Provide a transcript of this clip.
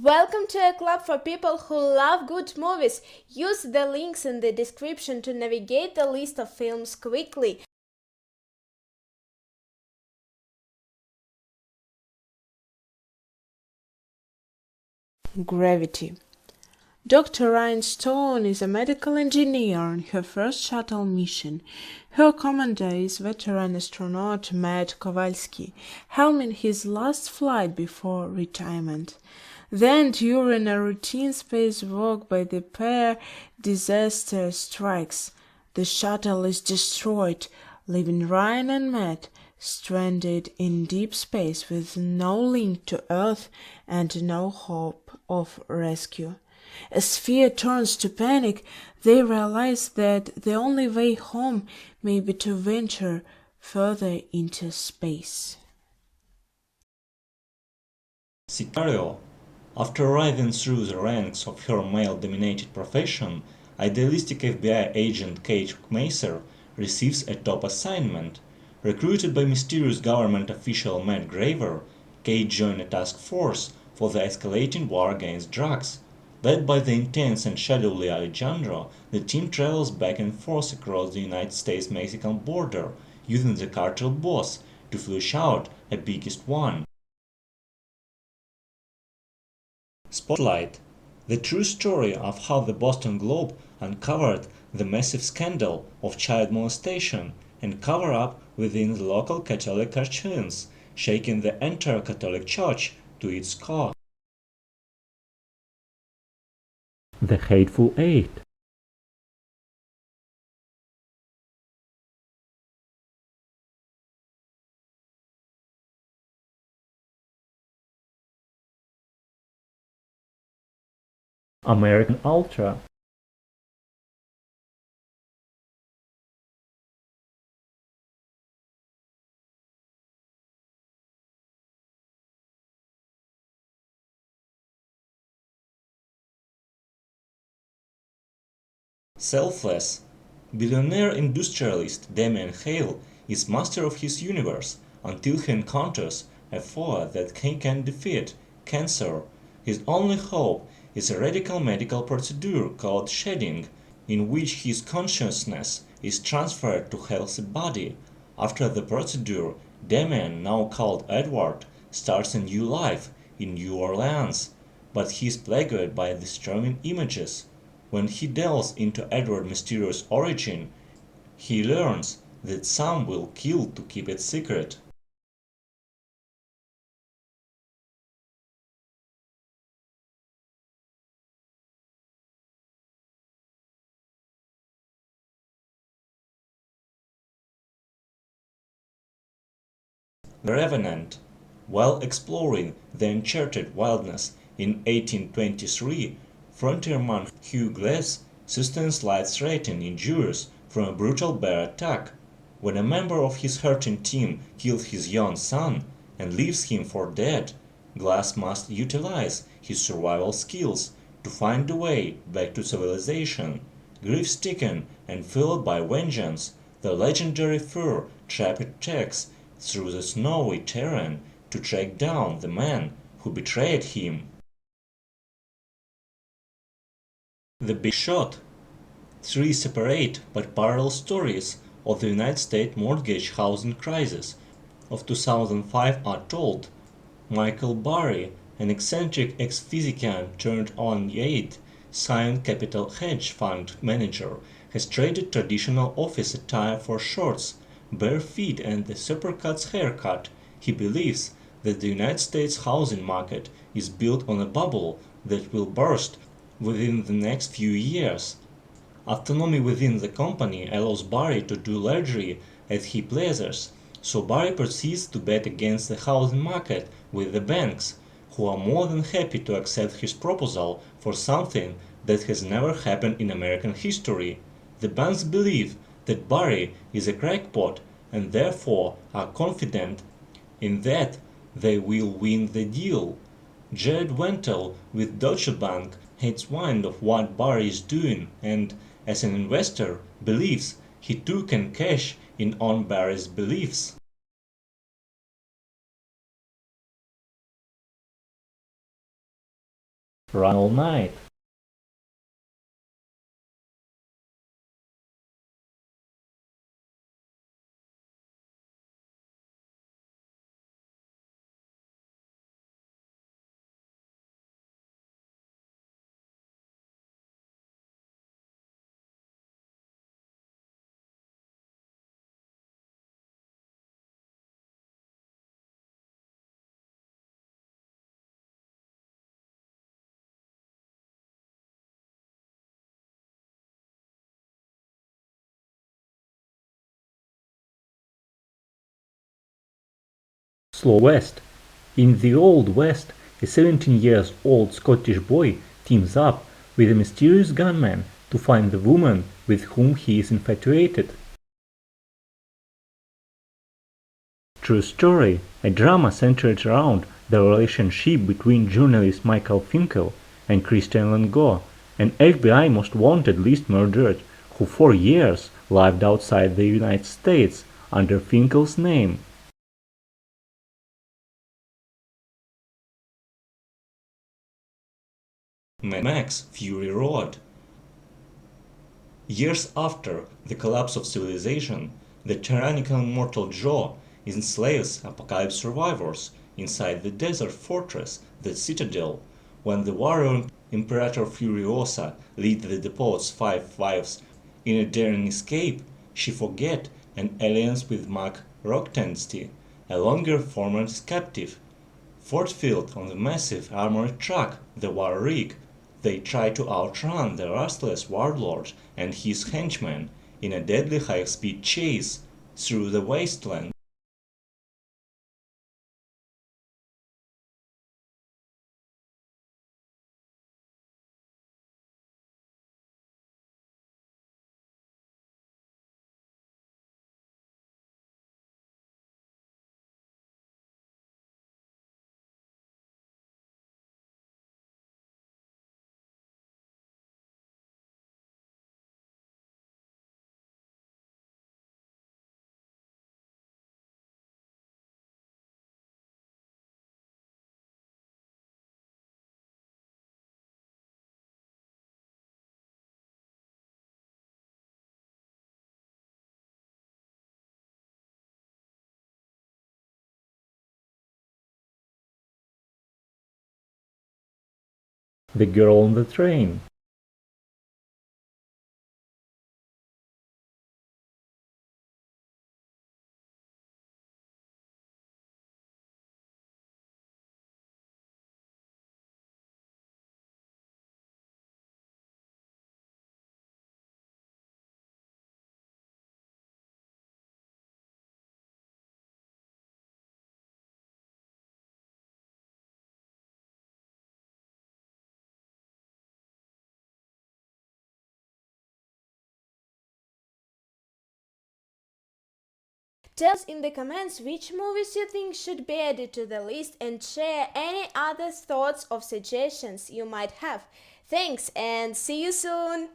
Welcome to a club for people who love good movies. Use the links in the description to navigate the list of films quickly. Gravity. Dr. Ryan Stone is a medical engineer on her first shuttle mission. Her commander is veteran astronaut Matt Kowalski, helming his last flight before retirement. Then, during a routine spacewalk by the pair, disaster strikes. The shuttle is destroyed, leaving Ryan and Matt stranded in deep space with no link to Earth and no hope of rescue. As fear turns to panic, they realize that the only way home may be to venture further into space. Sicario. After rising through the ranks of her male-dominated profession, idealistic FBI agent Kate Macer receives a top assignment. Recruited by mysterious government official Matt Graver, Kate joins a task force for the escalating war against drugs. Led by the intense and shadowy Alejandro, the team travels back and forth across the United States-Mexican border, using the cartel boss to flush out a biggest one. Spotlight. The true story of how the Boston Globe uncovered the massive scandal of child molestation and cover-up within the local Catholic churches, shaking the entire Catholic Church to its core. The Hateful Eight. American Ultra. Selfless. Billionaire industrialist Damien Hale is master of his universe until he encounters a foe that he can defeat, cancer. His only hope is a radical medical procedure called shedding, in which his consciousness is transferred to healthy body. After the procedure, Damien, now called Edward, starts a new life in New Orleans, but he is plagued by disturbing images. When he delves into Edward's mysterious origin, he learns that some will kill to keep it secret. The Revenant. While exploring the uncharted wilderness in 1823, frontierman Hugh Glass sustains life-threatening injuries from a brutal bear attack. When a member of his hunting team kills his young son and leaves him for dead, Glass must utilize his survival skills to find a way back to civilization. Grief-stricken and fueled by vengeance, the legendary fur trapper treks through the snowy terrain to track down the man who betrayed him. The Big Shot. Three separate but parallel stories of the United States mortgage housing crisis of 2005 are told. Michael Burry, an eccentric ex-physician turned on-aid science capital hedge fund manager, has traded traditional office attire for shorts, bare feet and a supercuts haircut. He believes that the United States housing market is built on a bubble that will burst within the next few years. Autonomy within the company allows Barry to do largely as he pleases, so Barry proceeds to bet against the housing market with the banks, who are more than happy to accept his proposal for something that has never happened in American history. The banks believe that Barry is a crackpot and therefore are confident in that they will win the deal. Jared Wentel with Deutsche Bank hates wind of what Barry is doing and, as an investor, believes he too can cash in on Barry's beliefs. Run all night. Slow West. In the Old West, a 17 years old Scottish boy teams up with a mysterious gunman to find the woman with whom he is infatuated. True Story, a drama centered around the relationship between journalist Michael Finkel and Christian Langaux, an FBI most wanted list murderer who for years lived outside the United States under Finkel's name. Mad Max Fury Road. Years after the collapse of civilization, the tyrannical Mortal Joe enslaves apocalypse survivors inside the desert fortress, the Citadel. When the warrior Imperator Furiosa leads the deposed five wives in a daring escape, she forgets and alliance with Mac Rocktensty, a longer former captive. Fortfilled on the massive armored truck, the War Rig, they try to outrun the restless warlord and his henchmen in a deadly high-speed chase through the wasteland. The Girl on the Train. Tell us in the comments which movies you think should be added to the list and share any other thoughts or suggestions you might have. Thanks and see you soon!